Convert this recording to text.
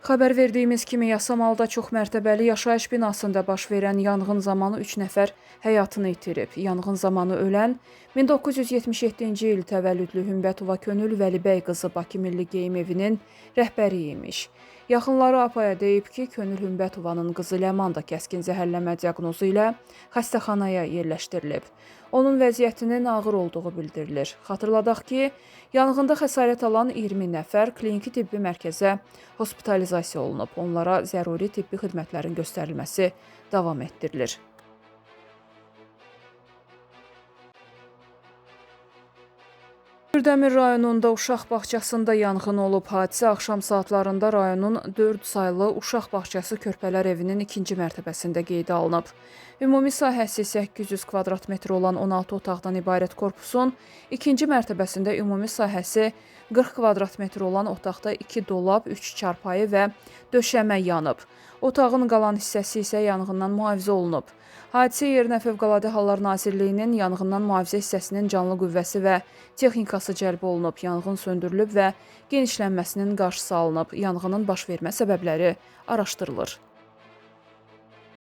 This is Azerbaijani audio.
Xəbər verdiyimiz kimi Yasamalda çoxmərtəbəli yaşayış binasında baş verən yanğın zamanı 3 nəfər həyatını itirib. Yanğın zamanı ölən 1977-ci il təvəllüdlü Hümbətova Könül Vəlibəy qızı Bakı Milli Geyim Evinin rəhbəri imiş. Yaxınları APAya deyib ki, Könül Hümbətovanın qızı Ləman da kəskin zəhərlənmə diaqnozu ilə xəstəxanaya yerləşdirilib. Onun vəziyyətinin ağır olduğu bildirilir. Xatırladaq ki, yanğında xəsarət alan 20 nəfər kliniki tibbi mərkəzə hospitalizasiya olunub. Onlara zəruri tibbi xidmətlərin göstərilməsi davam etdirilir. Kürdəmir rayonunda uşaq bağçasında yanğın olub. Hadisə axşam saatlarında rayonun 4 saylı uşaq bağçası Körpələr evinin 2-ci mərtəbəsində qeydə alınıb. Ümumi sahəsi 800 kvadrat metr olan 16 otaqdan ibarət korpusun 2-ci mərtəbəsində ümumi sahəsi 40 kvadrat metr olan otaqda 2 dolab, 3 çarpayı və döşəmə yanıb. Otağın qalan hissəsi isə yanğından mühafizə olunub. Hadisə yerinə Fövqəladə Hallar Nazirliyinin yanğından mühafizə hissəsinin canlı qüvvəsi və texnikası cəlb olunub, yanğın söndürülüb və genişlənməsinin qarşısı alınıb. Yanğının baş vermə səbəbləri araşdırılır.